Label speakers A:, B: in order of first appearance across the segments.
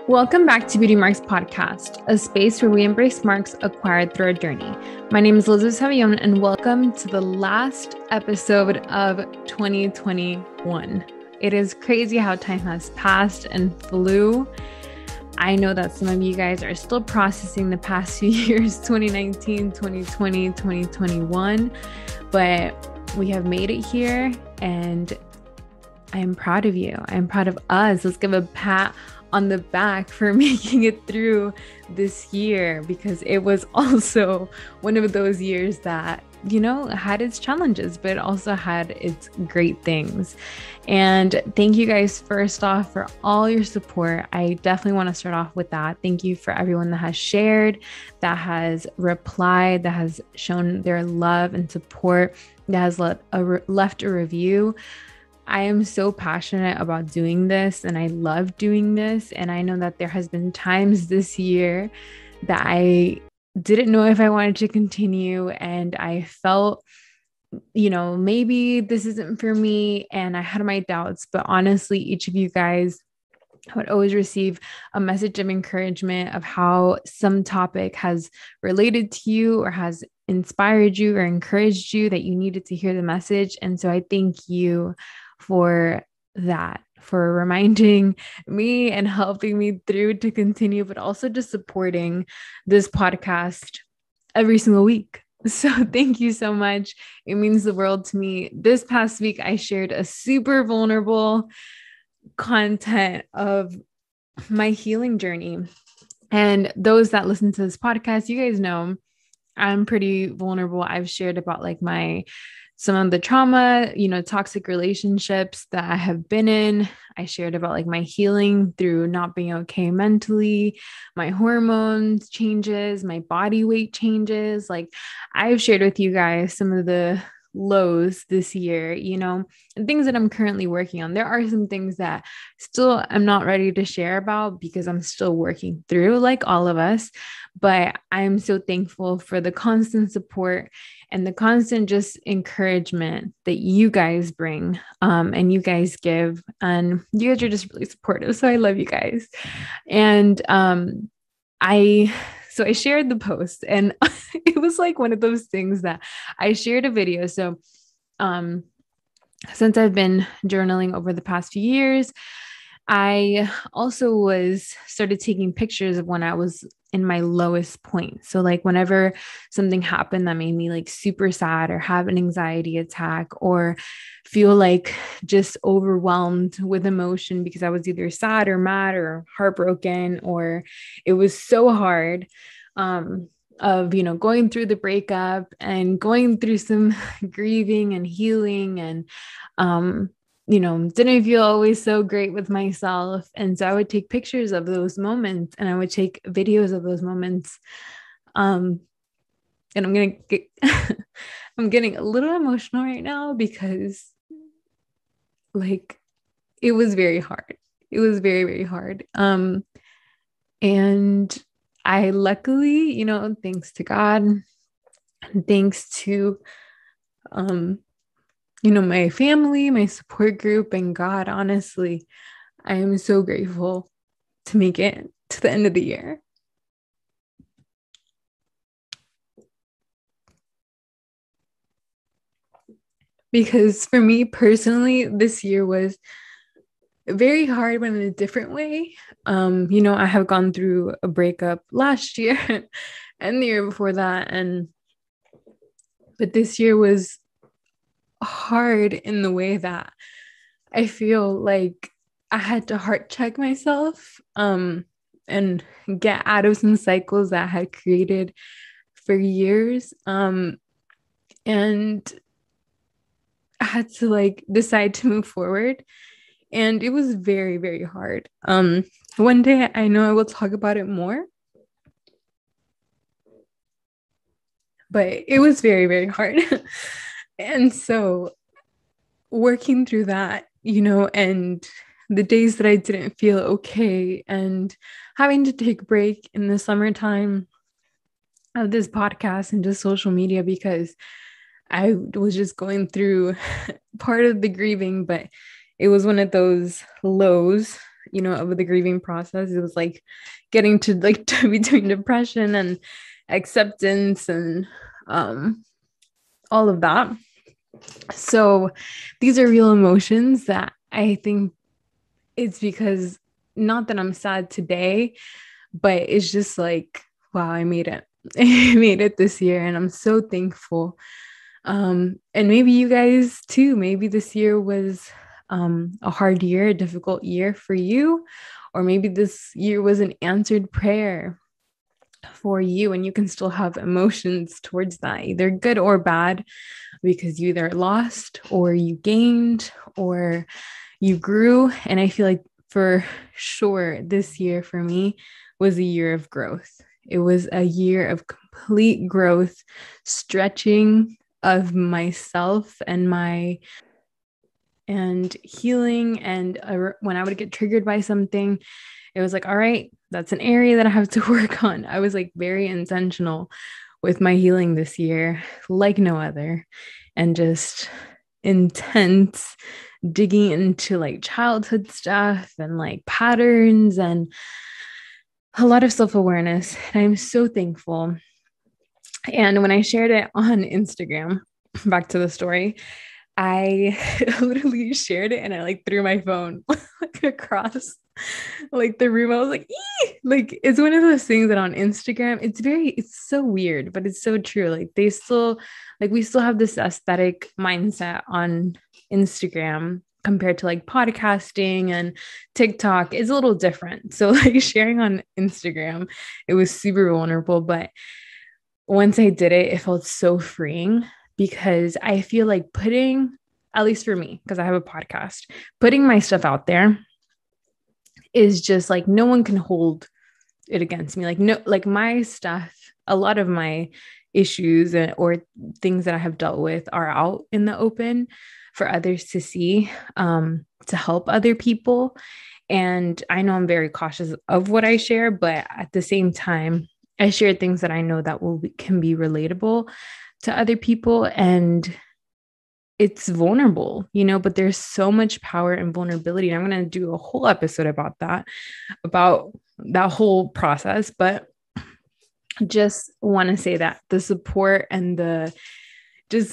A: Welcome back to Beauty Marks Podcast, a space where we embrace marks acquired through our journey. My name is Elizabeth Savillon, and welcome to the last episode of 2021. It is crazy how time has passed and flew. I know that some of you guys are still processing the past few years, 2019, 2020, 2021, but we have made it here, and I am proud of you. I'm proud of us. Let's give a pat on the back for making it through this year, because it was also one of those years that, had its challenges, but also had its great things. And thank you guys, first off, for all your support. I definitely want to start off with that. Thank you for everyone that has shared, that has replied, that has shown their love and support, that has left a review. I am so passionate about doing this, and I love doing this. And I know that there has been times this year that I didn't know if I wanted to continue, and I felt, maybe this isn't for me, and I had my doubts. But honestly, each of you guys, I would always receive a message of encouragement of how some topic has related to you or has inspired you or encouraged you, that you needed to hear the message. And so I thank you for that, for reminding me and helping me through to continue, but also just supporting this podcast every single week. So thank you so much. It means the world to me. This past week, I shared a super vulnerable content of my healing journey. And those that listen to this podcast, you guys know I'm pretty vulnerable. I've shared about some of the trauma, toxic relationships that I have been in. I shared about my healing through not being okay mentally, my hormones changes, my body weight changes. I've shared with you guys some of the lows this year, and things that I'm currently working on. There are some things that still I'm not ready to share about because I'm still working through, like all of us. But I'm so thankful for the constant support and the constant just encouragement that you guys bring, and you guys give, and you guys are just really supportive. So I love you guys. And I shared the post, and it was one of those things that I shared a video. So since I've been journaling over the past few years, I also started taking pictures of when I was in my lowest point. So whenever something happened that made me super sad or have an anxiety attack or feel just overwhelmed with emotion because I was either sad or mad or heartbroken, or it was so hard, of, going through the breakup and going through some grieving and healing, and, didn't feel always so great with myself. And so I would take pictures of those moments, and I would take videos of those moments. And I'm getting a little emotional right now because it was very hard. It was very, very hard. And I luckily, thanks to God, and thanks to, my family, my support group, and God, honestly, I am so grateful to make it to the end of the year. Because for me personally, this year was very hard, but in a different way. I have gone through a breakup last year and the year before that. But this year was hard in the way that I feel like I had to heart check myself, and get out of some cycles that I had created for years. And I had to decide to move forward. And it was very, very hard. One day I know I will talk about it more, but it was very, very hard. And so working through that, and the days that I didn't feel okay, and having to take a break in the summertime of this podcast and just social media because I was just going through part of the grieving, but it was one of those lows of the grieving process. It was like getting to like to between depression and acceptance and all of that. So these are real emotions that I think it's because not that I'm sad today, but it's just like, wow, I made it. I made it this year and I'm so thankful. And maybe you guys too, maybe this year was a hard year, a difficult year for you, or maybe this year was an answered prayer for you and you can still have emotions towards that, either good or bad, because you either lost or you gained or you grew. And I feel like for sure this year for me was a year of growth. It was a year of complete growth, stretching of myself and healing. And when I would get triggered by something, it was like, all right, that's an area that I have to work on. I was like very intentional with my healing this year, like no other, and just intense digging into like childhood stuff and like patterns and a lot of self-awareness. And I'm so thankful. And when I shared it on Instagram, back to the story, I literally shared it and I like threw my phone like across like the room. I was like, ee! Like it's one of those things that on Instagram, it's so weird, but it's so true. Like we still have this aesthetic mindset on Instagram compared to like podcasting and TikTok is a little different. So like sharing on Instagram, it was super vulnerable, but once I did it, it felt so freeing because I feel like at least for me, because I have a podcast, putting my stuff out there is just like no one can hold it against me. Like no, like my stuff, a lot of my issues or things that I have dealt with are out in the open for others to see, to help other people. And I know I'm very cautious of what I share, but at the same time, I share things that I know that can be relatable to other people. And it's vulnerable, but there's so much power in vulnerability. And I'm going to do a whole episode about that whole process. But just want to say that the support and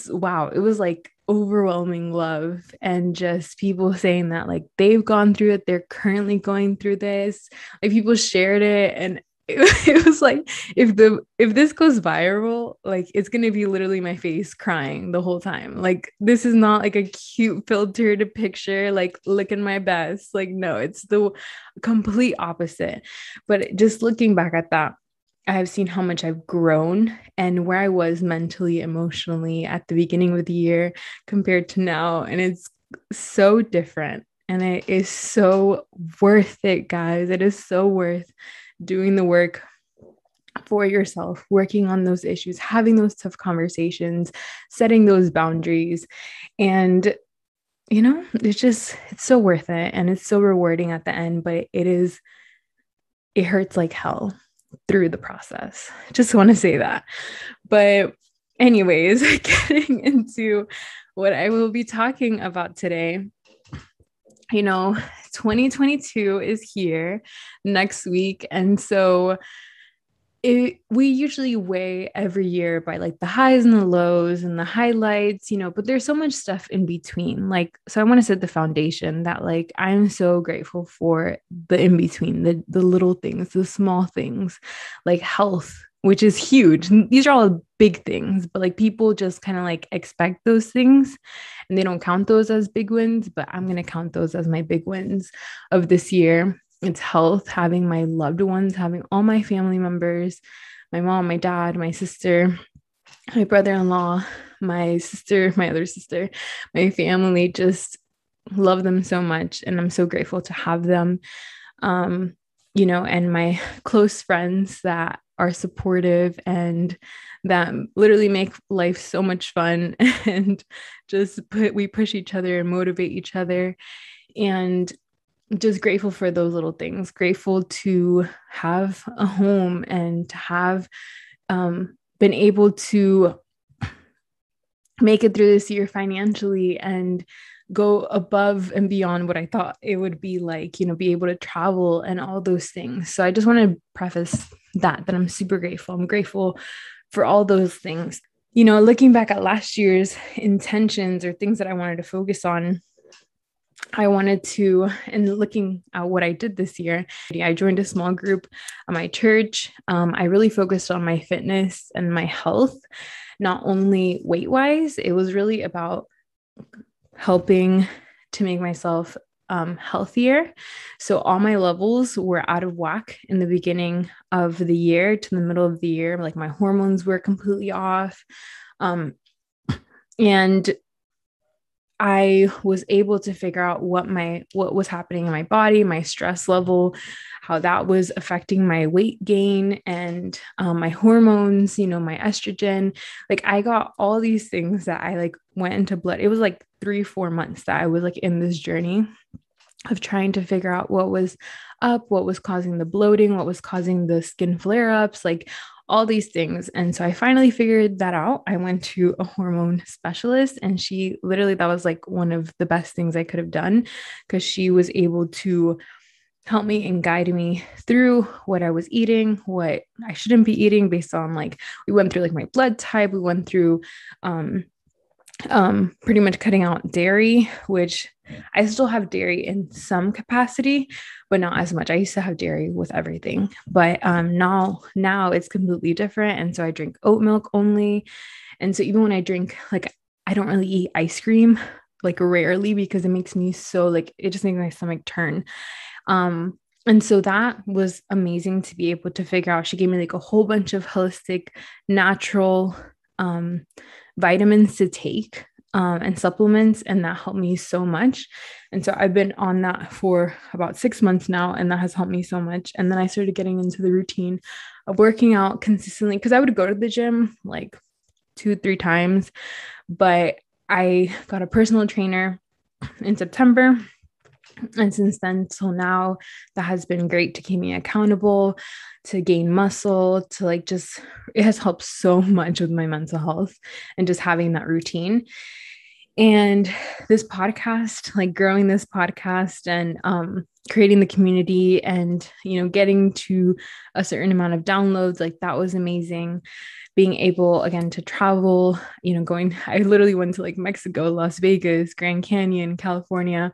A: wow, it was like overwhelming love and just people saying that like they've gone through it. They're currently going through this. Like people shared it and it was like if this goes viral, like it's gonna be literally my face crying the whole time. Like this is not like a cute filtered picture, like looking my best. Like no, it's the complete opposite. But just looking back at that, I have seen how much I've grown and where I was mentally, emotionally at the beginning of the year compared to now. And it's so different. And it is so worth it, guys. It is so worth doing the work for yourself, working on those issues, having those tough conversations, setting those boundaries. And, it's so worth it. And it's so rewarding at the end, but it hurts like hell through the process. Just want to say that. But anyways, getting into what I will be talking about today. 2022 is here next week. And so we usually weigh every year by like the highs and the lows and the highlights, but there's so much stuff in between. Like, so I want to set the foundation that like, I'm so grateful for the in between, the little things, the small things, like health, which is huge. These are all big things, but like people just kind of like expect those things and they don't count those as big wins, but I'm going to count those as my big wins of this year. It's health, having my loved ones, having all my family members, my mom, my dad, my sister, my brother-in-law, my sister, my other sister, my family, just love them so much. And I'm so grateful to have them, and my close friends that are supportive and that literally make life so much fun and we push each other and motivate each other. And just grateful for those little things, grateful to have a home and to have been able to make it through this year financially and go above and beyond what I thought it would be like, be able to travel and all those things. So I just want to preface that I'm super grateful. I'm grateful for all those things. Looking back at last year's intentions or things that I wanted to focus on, and looking at what I did this year, I joined a small group at my church. I really focused on my fitness and my health, not only weight wise. It was really about helping to make myself healthier. So all my levels were out of whack in the beginning of the year to the middle of the year. Like my hormones were completely off. And I was able to figure out what was happening in my body, my stress level, how that was affecting my weight gain and my hormones, my estrogen. Like I got all these things that I like went into blood. It was like 3-4 months that I was like in this journey of trying to figure out what was up, what was causing the bloating, what was causing the skin flare-ups, like all these things. And so I finally figured that out. I went to a hormone specialist, and she literally, that was like one of the best things I could have done, because she was able to help me and guide me through what I was eating, what I shouldn't be eating based on like, we went through like my blood type. We went through pretty much cutting out dairy, which I still have dairy in some capacity, but not as much. I used to have dairy with everything, but now it's completely different. And so I drink oat milk only. And so even when I drink, like, I don't really eat ice cream, like rarely, because it makes me so like, it just makes my stomach turn. And so that was amazing to be able to figure out. She gave me like a whole bunch of holistic, natural vitamins to take and supplements, and that helped me so much. And so I've been on that for about 6 months now, and that has helped me so much. And then I started getting into the routine of working out consistently, because I would go to the gym like 2-3 times, but I got a personal trainer in September. And since then till now, that has been great to keep me accountable, to gain muscle, to like just, it has helped so much with my mental health and just having that routine. And this podcast, like growing this podcast and creating the community and, getting to a certain amount of downloads, like that was amazing. Being able again to travel, I literally went to like Mexico, Las Vegas, Grand Canyon, California,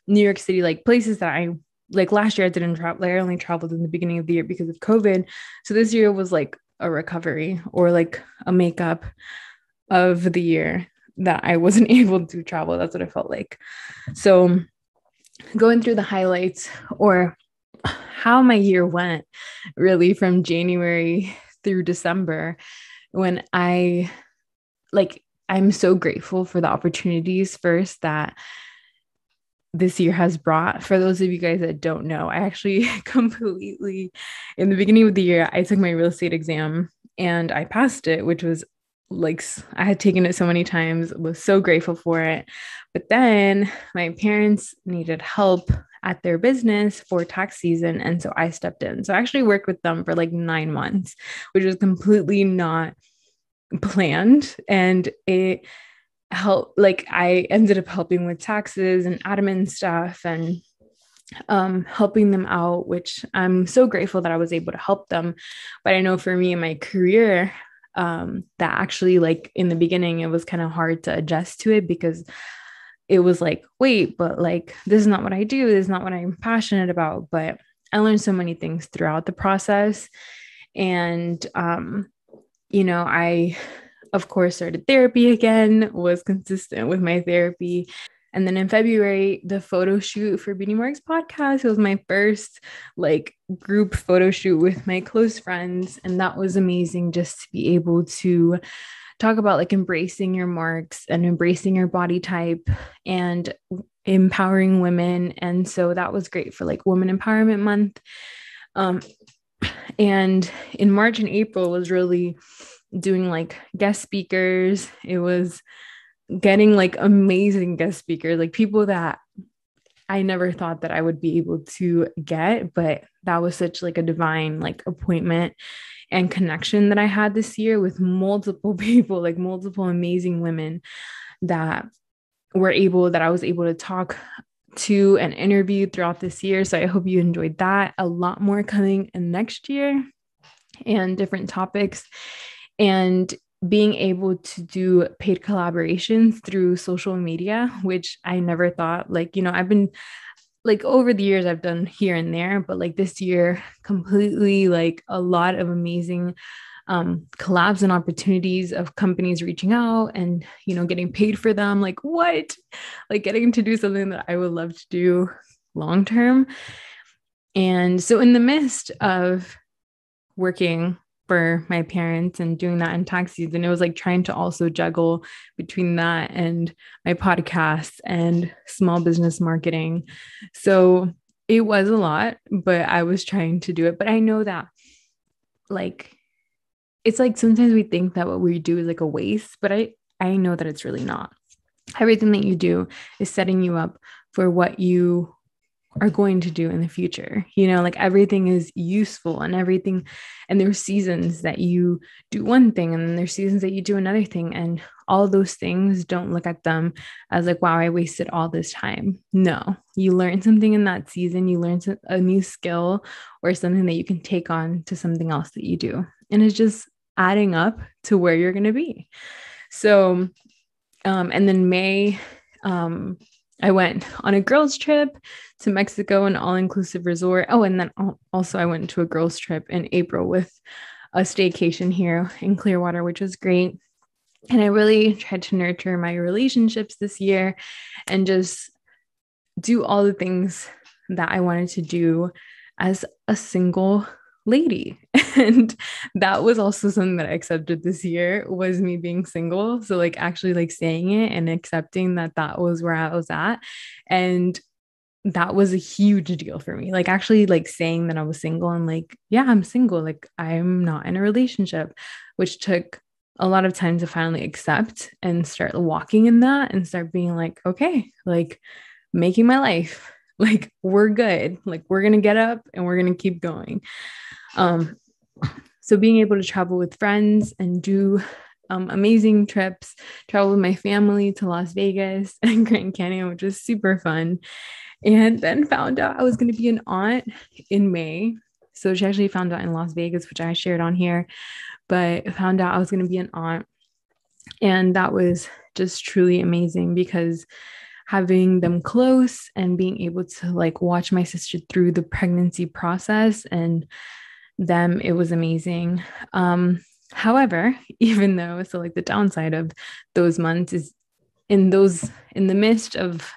A: New York City, like places that I like last year I didn't travel. Like I only traveled in the beginning of the year because of COVID. So this year was like a recovery or like a makeup of the year that I wasn't able to travel. That's what it felt like. So going through the highlights or how my year went really from January through December, when I'm so grateful for the opportunities first that this year has brought. For those of you guys that don't know, I actually completely, in the beginning of the year, I took my real estate exam and I passed it, which was like, I had taken it so many times, was so grateful for it. But then my parents needed help at their business for tax season. And so I stepped in. So I actually worked with them for like 9 months, which was completely not planned. And it helped, like I ended up helping with taxes and admin stuff and helping them out, which I'm so grateful that I was able to help them. But I know for me in my career, that actually like in the beginning, it was kind of hard to adjust to it because it was like, wait, but like, this is not what I do. This is not what I'm passionate about. But I learned so many things throughout the process. And, I, of course, started therapy again, was consistent with my therapy. And then in February, the photo shoot for Beauty Marks podcast, it was my first like group photo shoot with my close friends. And that was amazing just to be able to talk about like embracing your marks and embracing your body type and empowering women. And so that was great for like Women Empowerment Month. And in March and April was really doing like guest speakers. It was getting like amazing guest speakers, like people that I never thought that I would be able to get, but that was such like a divine like appointment and connection that I had this year with multiple people, like multiple amazing women that I was able to talk to and interview throughout this year. So I hope you enjoyed that. A lot more coming in next year and different topics. And being able to do paid collaborations through social media, which I never thought, I've been like over the years I've done here and there, but like this year completely like a lot of amazing collabs and opportunities of companies reaching out and, getting paid for them. Like what? Like getting to do something that I would love to do long term. And so in the midst of working for my parents and doing that in tax season, it was like trying to also juggle between that and my podcasts and small business marketing. So it was a lot, but I was trying to do it. But I know that like it's like sometimes we think that what we do is like a waste, but I know that it's really not. Everything that you do is setting you up for what you are going to do in the future. Like everything is useful and everything. And there's seasons that you do one thing and then there's seasons that you do another thing. And all those things, don't look at them as like, wow, I wasted all this time. No, you learn something in that season. You learn a new skill or something that you can take on to something else that you do. And it's just adding up to where you're going to be. So, and then May, I went on a girls' trip to Mexico, an all-inclusive resort. Oh, and then also I went to a girls' trip in April with a staycation here in Clearwater, which was great. And I really tried to nurture my relationships this year and just do all the things that I wanted to do as a single lady. And that was also something that I accepted this year, was me being single. So like actually like saying it and accepting that that was where I was at. And that was a huge deal for me. Like actually like saying that I was single and like, yeah, I'm single. Like I'm not in a relationship, which took a lot of time to finally accept and start walking in that and start being like, okay, like making my life, like we're good. Like we're going to get up and we're going to keep going. So being able to travel with friends and do amazing trips, travel with my family to Las Vegas and Grand Canyon, which was super fun. And then found out I was going to be an aunt in May. So she actually found out in Las Vegas, which I shared on here, but found out I was going to be an aunt. And that was just truly amazing because having them close and being able to like watch my sister through the pregnancy process and them, it was amazing. However, even though, so like the downside of those months is in the midst of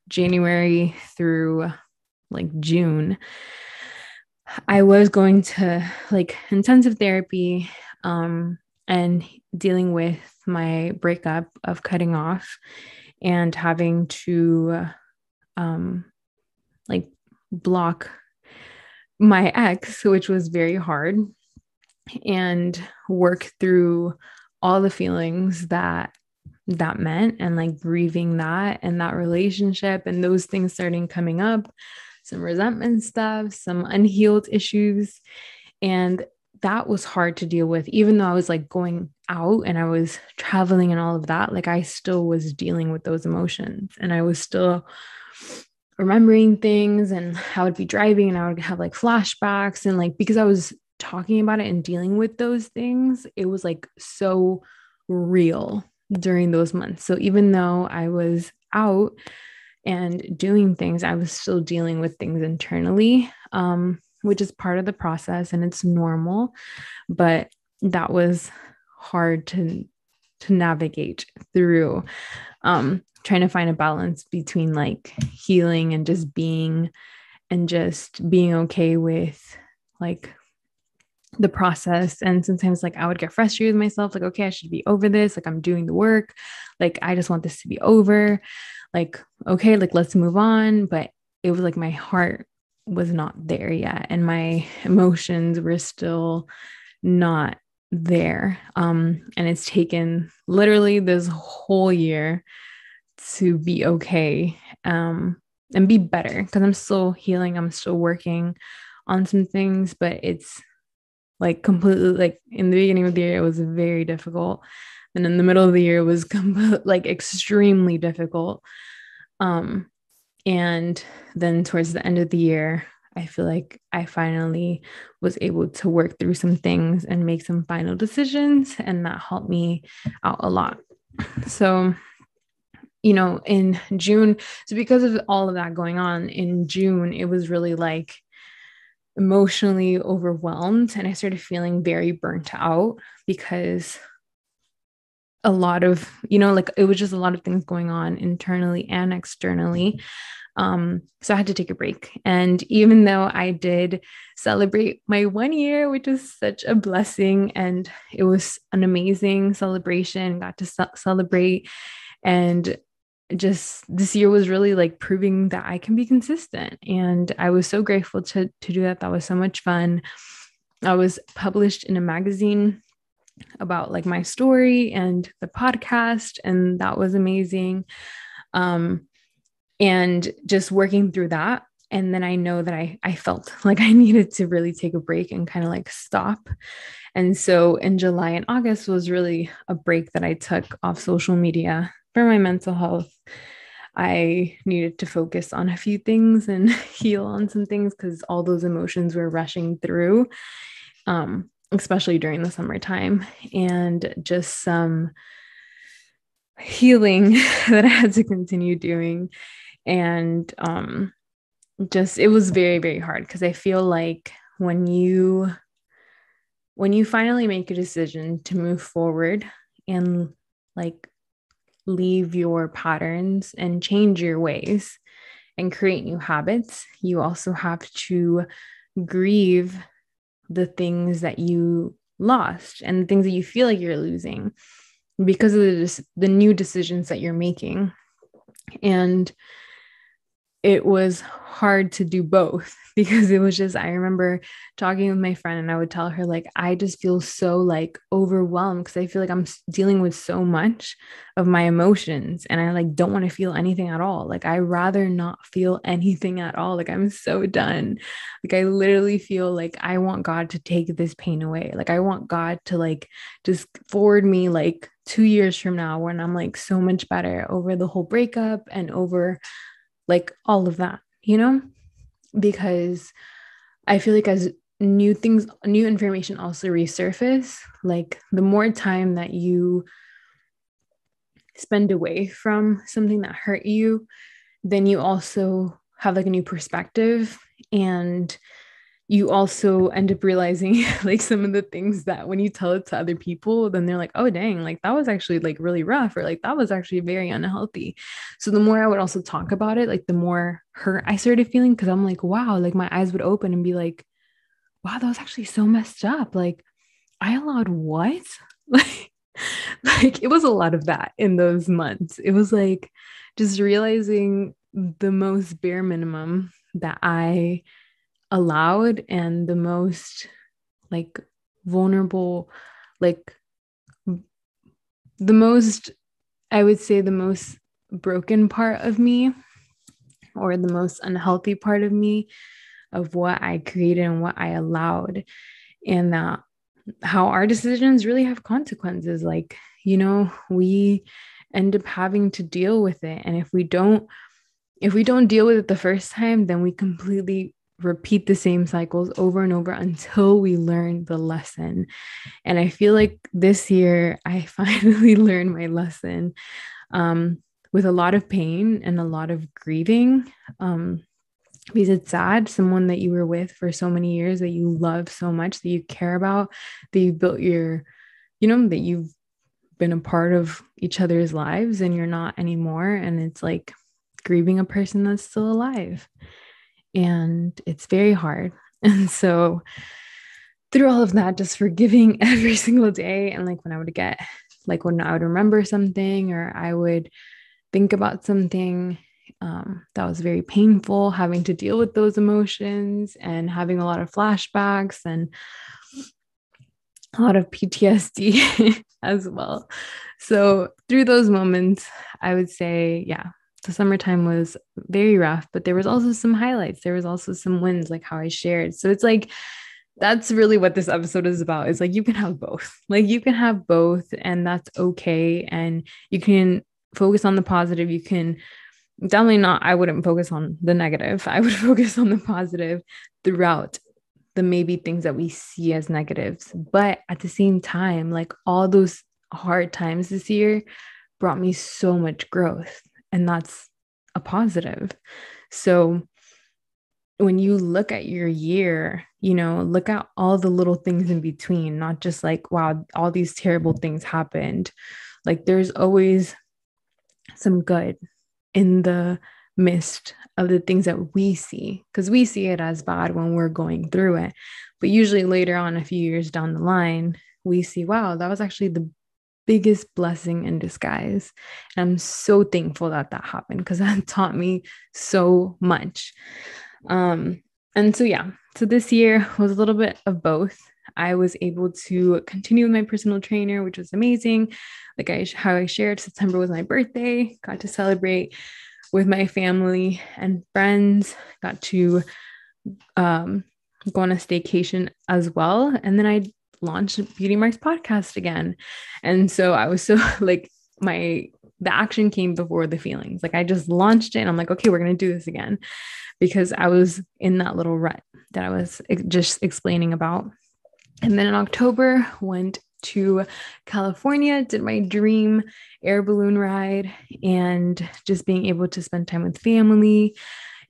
A: January through like June, I was going to like intensive therapy and dealing with my breakup of cutting off and having to like block my ex, which was very hard, and work through all the feelings that meant and like grieving that and that relationship and those things starting coming up, some resentment stuff, some unhealed issues. And that was hard to deal with, even though I was like going out and I was traveling and all of that. Like I still was dealing with those emotions and I was still remembering things, and I would be driving and I would have like flashbacks, and like because I was talking about it and dealing with those things, it was like so real during those months. So even though I was out and doing things, I was still dealing with things internally, which is part of the process and it's normal, but that was hard to navigate through. Trying to find a balance between like healing and just being okay with like the process. And sometimes like I would get frustrated with myself, like, okay, I should be over this. Like I'm doing the work. Like, I just want this to be over. Like, okay, like let's move on. But it was like my heart was not there yet. And my emotions were still not there. And it's taken literally this whole year to be okay, and be better, because I'm still healing. I'm still working on some things, but it's like completely like in the beginning of the year, it was very difficult. And in the middle of the year was like extremely difficult. And then towards the end of the year, I feel like I finally was able to work through some things and make some final decisions, and that helped me out a lot. So, in June, so because of all of that going on in June, it was really like emotionally overwhelmed, and I started feeling very burnt out because a lot of, like it was just a lot of things going on internally and externally. So I had to take a break. And even though I did celebrate my 1 year, which was such a blessing, and it was an amazing celebration, got to celebrate. And just this year was really like proving that I can be consistent. And I was so grateful to do that. That was so much fun. I was published in a magazine about like my story and the podcast, and that was amazing. And just working through that. And then I know that I felt like I needed to really take a break and kind of like stop. And so in July and August was really a break that I took off social media for my mental health. I needed to focus on a few things and heal on some things because all those emotions were rushing through, especially during the summertime, and just some healing that I had to continue doing. And just it was very, very hard because I feel like when you finally make a decision to move forward and like leave your patterns and change your ways and create new habits, you also have to grieve the things that you lost and the things that you feel like you're losing because of the new decisions that you're making. And it was hard to do both because it was just, I remember talking with my friend and I would tell her, like, I just feel so like overwhelmed because I feel like I'm dealing with so much of my emotions and I like don't want to feel anything at all. Like, I rather not feel anything at all. Like, I'm so done. Like, I literally feel like I want God to take this pain away. Like, I want God to like just forward me like 2 years from now when I'm like so much better over the whole breakup and over like all of that, because I feel like as new information also resurface, like the more time that you spend away from something that hurt you, then you also have like a new perspective, and you also end up realizing like some of the things that when you tell it to other people, then they're like, oh, dang, like that was actually like really rough, or like that was actually very unhealthy. So the more I would also talk about it, like the more hurt I started feeling because I'm like, wow, like my eyes would open and be like, wow, that was actually so messed up. Like, I allowed what? Like it was a lot of that in those months. It was like just realizing the most bare minimum that I allowed and the most like vulnerable, like the most, I would say the most broken part of me, or the most unhealthy part of me, of what I created and what I allowed. And that how our decisions really have consequences. Like, we end up having to deal with it. And if we don't deal with it the first time, then we completely repeat the same cycles over and over until we learn the lesson. And I feel like this year I finally learned my lesson, with a lot of pain and a lot of grieving, because it's sad, someone that you were with for so many years, that you love so much, that you care about, that you built that you've been a part of each other's lives, and you're not anymore. And it's like grieving a person that's still alive. And it's very hard. And so through all of that, just forgiving every single day. And like when I would remember something, or I would think about something that was very painful, having to deal with those emotions and having a lot of flashbacks and a lot of PTSD as well. So through those moments, I would say, yeah, the summertime was very rough, but there was also some highlights. There was also some wins, like how I shared. So it's like that's really what this episode is about. Is like you can have both. Like you can have both, and that's okay. And you can focus on the positive. You can definitely not, I wouldn't focus on the negative. I would focus on the positive throughout the maybe things that we see as negatives. But at the same time, like all those hard times this year brought me so much growth, and that's a positive. So when you look at your year, look at all the little things in between, not just like, wow, all these terrible things happened. Like there's always some good in the midst of the things that we see, because we see it as bad when we're going through it. But usually later on, a few years down the line, we see, wow, that was actually the biggest blessing in disguise. And I'm so thankful that that happened because that taught me so much. And so, yeah, so this year was a little bit of both. I was able to continue with my personal trainer, which was amazing. Like how I shared, September was my birthday, got to celebrate with my family and friends, got to go on a staycation as well. And then I launched Beauty Marks podcast again. And so I was so like, the action came before the feelings. Like I just launched it and I'm like, okay, we're going to do this again, because I was in that little rut that I was just explaining about. And then in October, went to California, did my dream air balloon ride, and just being able to spend time with family.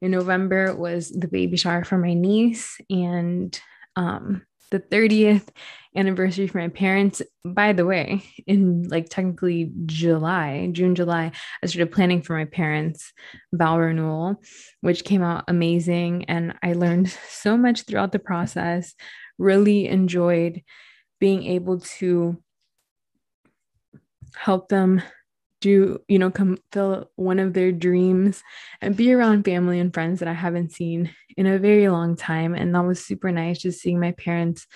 A: In November was the baby shower for my niece, and the 30th anniversary for my parents. By the way, in like technically June, July, I started planning for my parents' vow renewal, which came out amazing. And I learned so much throughout the process, really enjoyed being able to help them do, fulfill one of their dreams and be around family and friends that I haven't seen in a very long time. And that was super nice, just seeing my parents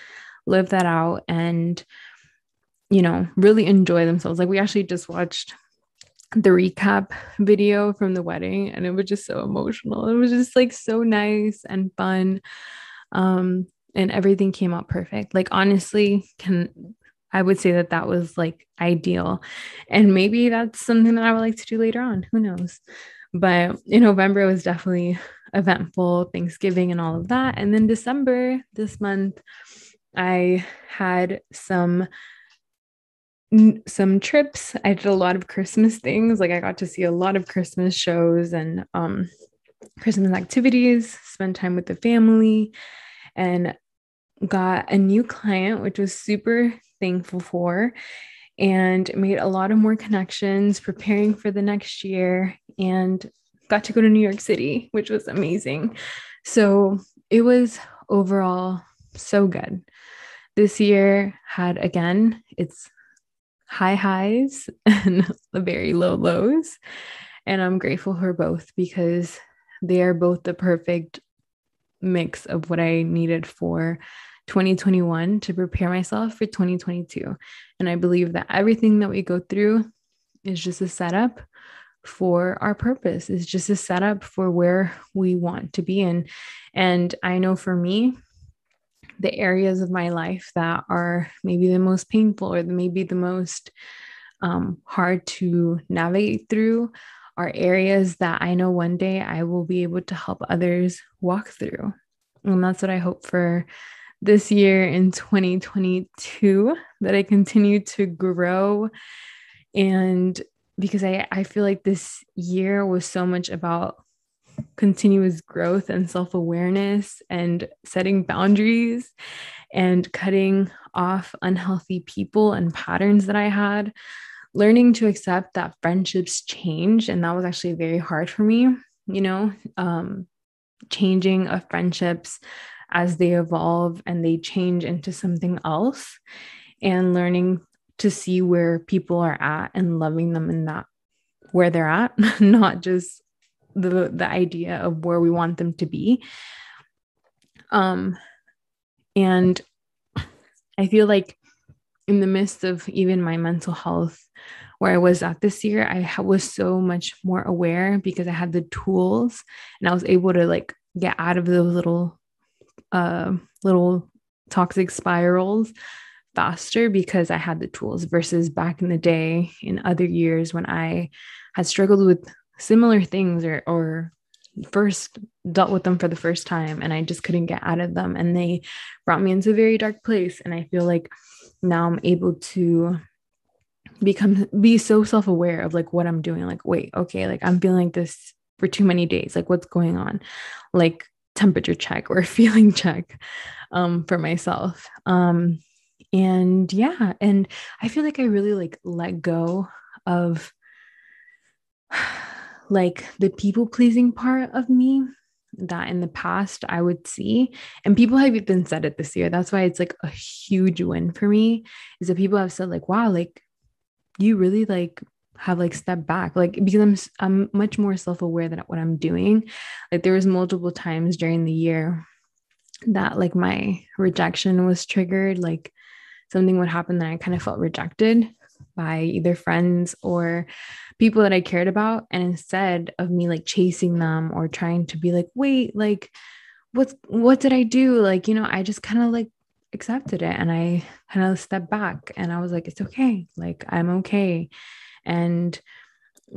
A: live that out and, really enjoy themselves. Like we actually just watched the recap video from the wedding, and it was just so emotional. It was just like so nice and fun. And everything came out perfect. Like honestly, I would say that that was like ideal. And maybe that's something that I would like to do later on. Who knows? But in November, it was definitely eventful, Thanksgiving and all of that. And then December, this month, I had some trips. I did a lot of Christmas things. Like I got to see a lot of Christmas shows and Christmas activities, spend time with the family, and got a new client, which was super thankful for, and made a lot of more connections preparing for the next year, and got to go to New York City, which was amazing. So it was overall so good. This year had, again, its high highs and very low lows. And I'm grateful for both because they are both the perfect mix of what I needed for 2021 to prepare myself for 2022. And I believe that everything that we go through is just a setup for our purpose, is just a setup for where we want to be in. And I know for me, the areas of my life that are maybe the most painful or maybe the most hard to navigate through are areas that I know one day I will be able to help others walk through. And that's what I hope for this year in 2022, that I continue to grow. And because I feel like this year was so much about continuous growth and self-awareness and setting boundaries and cutting off unhealthy people and patterns that I had, learning to accept that friendships change. And that was actually very hard for me, changing of friendships as they evolve and they change into something else, and learning to see where people are at and loving them in that where they're at, not just the idea of where we want them to be. And I feel like in the midst of even my mental health, where I was at this year, I was so much more aware because I had the tools and I was able to like get out of those little toxic spirals faster because I had the tools versus back in the day in other years when I had struggled with similar things or first dealt with them for the first time and I just couldn't get out of them. And they brought me into a very dark place. And I feel like now I'm able to be so self-aware of like what I'm doing. Like, wait, okay, like I'm feeling like this for too many days. Like what's going on? Like temperature check or feeling check for myself. And yeah, and I feel like I really like let go of like the people pleasing part of me that in the past I would see. And people have even said it this year. That's why it's like a huge win for me is that people have said like, wow, like you really like have like stepped back, like because I'm much more self-aware than what I'm doing. Like there was multiple times during the year that like my rejection was triggered, like something would happen that I kind of felt rejected by either friends or people that I cared about. And instead of me like chasing them or trying to be like, wait, like what did I do? Like, I just kind of like accepted it and I kind of stepped back and I was like, it's okay. Like I'm okay. And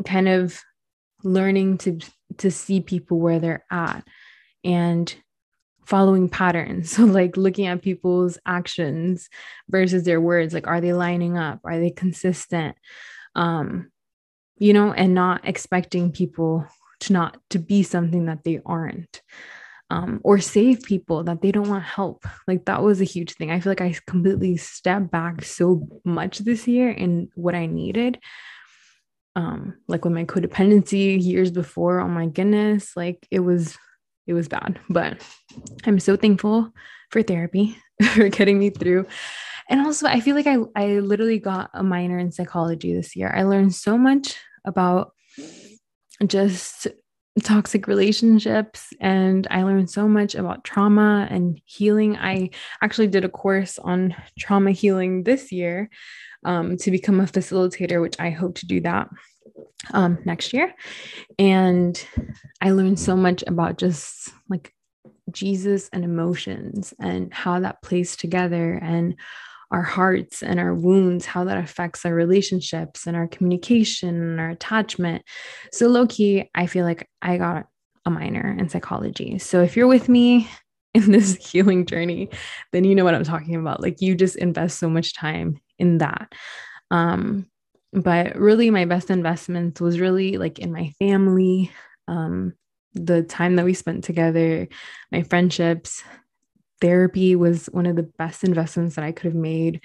A: kind of learning to see people where they're at and following patterns. So like looking at people's actions versus their words, like, are they lining up? Are they consistent? And not expecting people to be something that they aren't. Or save people that they don't want help. Like that was a huge thing. I feel like I completely stepped back so much this year in what I needed. Like with my codependency years before, oh my goodness, like it was bad. But I'm so thankful for therapy for getting me through. And also I feel like I literally got a minor in psychology this year. I learned so much about just toxic relationships and I learned so much about trauma and healing. I actually did a course on trauma healing this year to become a facilitator, which I hope to do that next year. And I learned so much about just like Jesus and emotions and how that plays together and our hearts and our wounds, how that affects our relationships and our communication and our attachment. So low key, I feel like I got a minor in psychology. So if you're with me in this healing journey, then you know what I'm talking about. Like you just invest so much time in that. But really my best investments was really like in my family, the time that we spent together, my friendships. Therapy was one of the best investments that I could have made.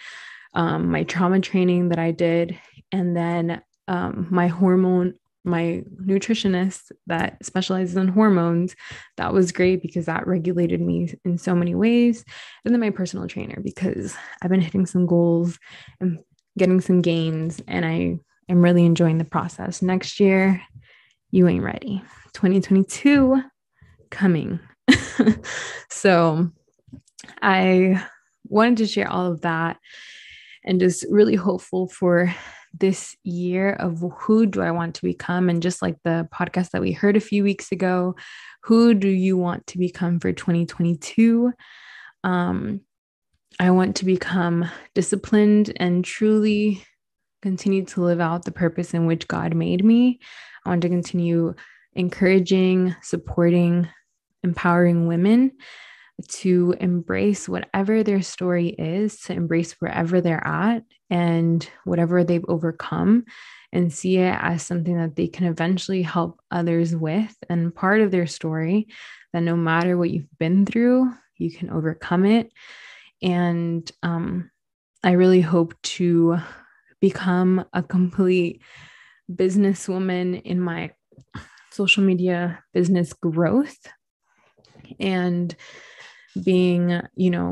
A: My trauma training that I did, and then my nutritionist that specializes in hormones, that was great because that regulated me in so many ways. And then my personal trainer, because I've been hitting some goals and getting some gains, and I am really enjoying the process. Next year, you ain't ready. 2022 coming. So I wanted to share all of that and just really hopeful for this year of who do I want to become. And just like the podcast that we heard a few weeks ago, who do you want to become for 2022? I want to become disciplined and truly continue to live out the purpose in which God made me. I want to continue encouraging, supporting, empowering women to embrace whatever their story is, to embrace wherever they're at and whatever they've overcome, and see it as something that they can eventually help others with, and part of their story, that no matter what you've been through, you can overcome it. And I really hope to become a complete businesswoman in my social media business growth and being,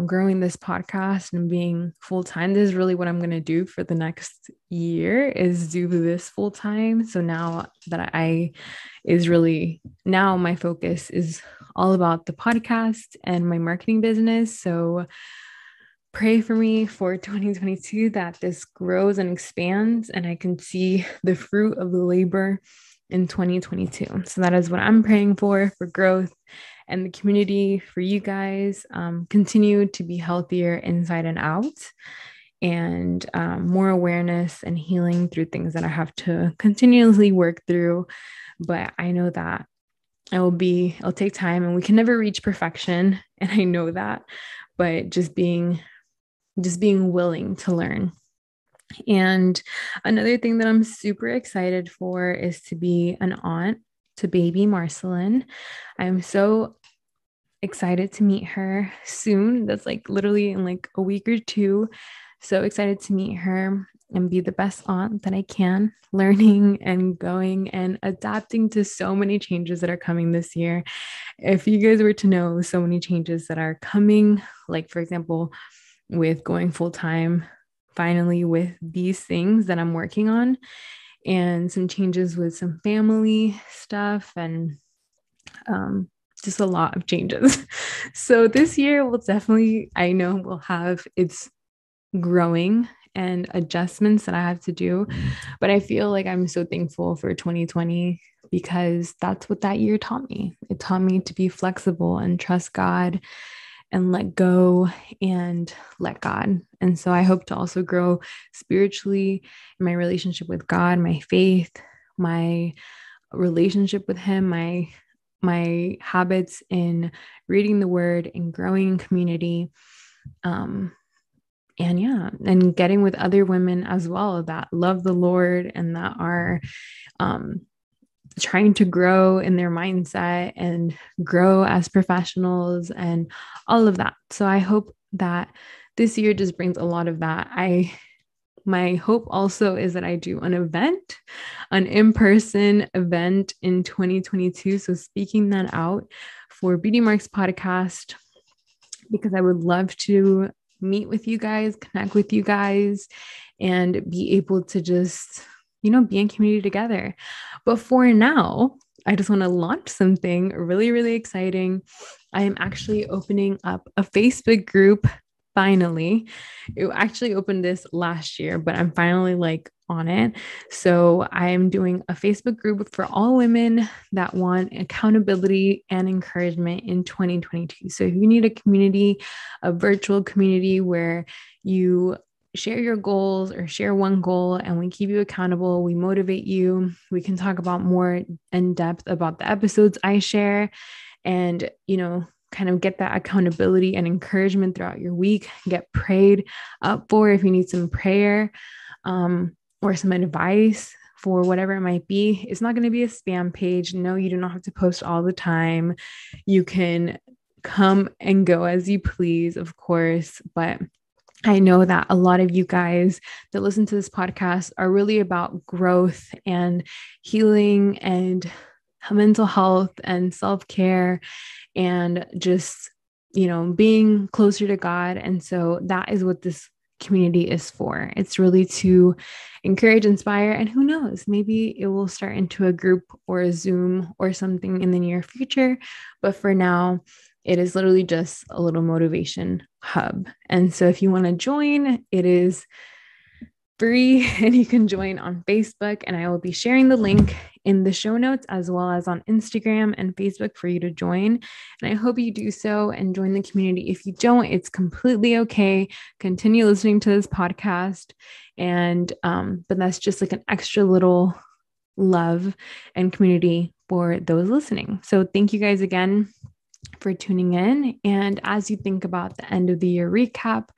A: growing this podcast and being full-time. This is really what I'm going to do for the next year, is do this full-time. So now that now my focus is all about the podcast and my marketing business. So pray for me for 2022 that this grows and expands and I can see the fruit of the labor in 2022. So that is what I'm praying for growth and the community for you guys continue to be healthier inside and out, and more awareness and healing through things that I have to continuously work through. But I know that it'll take time, and we can never reach perfection. And I know that, but just being willing to learn. And another thing that I'm super excited for is to be an aunt to baby Marcelin. I'm so excited to meet her soon. That's like literally in like a week or two. So excited to meet her and be the best aunt that I can, learning and going and adapting to so many changes that are coming this year. If you guys were to know so many changes that are coming, like for example, with going full time, finally with these things that I'm working on, and some changes with some family stuff, and just a lot of changes. So this year will definitely, I know, will have its growing and adjustments that I have to do. But I feel like I'm so thankful for 2020 because that's what that year taught me. It taught me to be flexible and trust God and let go and let God. And so I hope to also grow spiritually in my relationship with God, my faith, my relationship with Him, my habits in reading the Word and growing in community. And getting with other women as well that love the Lord and that are trying to grow in their mindset and grow as professionals and all of that. So I hope that this year just brings a lot of that. My hope also is that I do an in-person event in 2022. So speaking that out for Beauty Marks podcast, because I would love to meet with you guys, connect with you guys, and be able to just, be in community together. But for now, I just want to launch something really, really exciting. I am actually opening up a Facebook group. Finally, it actually opened this last year, but I'm finally on it. So I'm doing a Facebook group for all women that want accountability and encouragement in 2022. So if you need a community, a virtual community where you share your goals or share one goal and we keep you accountable, we motivate you, we can talk about more in depth about the episodes I share, and, kind of get that accountability and encouragement throughout your week, get prayed up for if you need some prayer or some advice for whatever it might be. It's not going to be a spam page. No, you do not have to post all the time. You can come and go as you please, of course, but I know that a lot of you guys that listen to this podcast are really about growth and healing and mental health and self-care and just, being closer to God. And so that is what this community is for. It's really to encourage, inspire, and who knows, maybe it will start into a group or a Zoom or something in the near future. But for now, it is literally just a little motivation hub. And so if you want to join, it is free and you can join on Facebook, and I will be sharing the link in the show notes as well as on Instagram and Facebook for you to join. And I hope you do so and join the community. If you don't, it's completely okay. Continue listening to this podcast. And but that's just like an extra little love and community for those listening. So thank you guys again for tuning in. And as you think about the end of the year recap,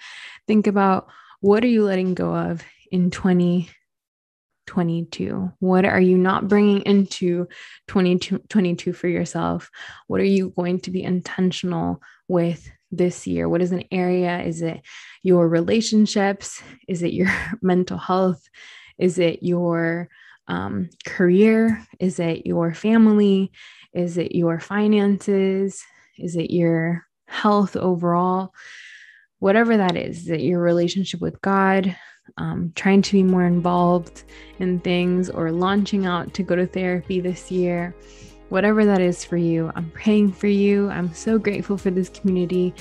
A: think about, what are you letting go of in 2022? What are you not bringing into 2022 for yourself? What are you going to be intentional with this year? What is an area? Is it your relationships? Is it your mental health? Is it your career? Is it your family? Is it your finances? Is it your health overall? Whatever that is it your relationship with God, trying to be more involved in things, or launching out to go to therapy this year? Whatever that is for you, I'm praying for you. I'm so grateful for this community.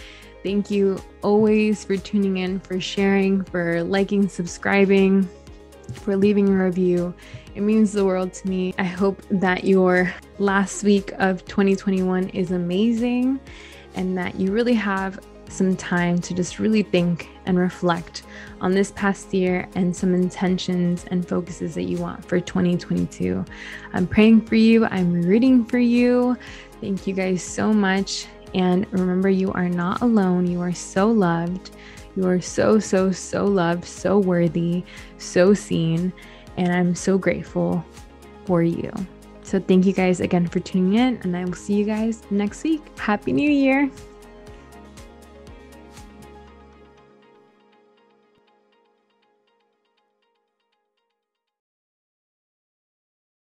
A: Thank you always for tuning in, for sharing, for liking, subscribing. for leaving a review. It means the world to me. I hope that your last week of 2021 is amazing and that you really have some time to just really think and reflect on this past year and some intentions and focuses that you want for 2022. I'm praying for you. I'm rooting for you. Thank you guys so much. And remember, you are not alone. You are so loved. You are so, so, so loved, so worthy, so seen. And I'm so grateful for you. So thank you guys again for tuning in, and I will see you guys next week. Happy New Year.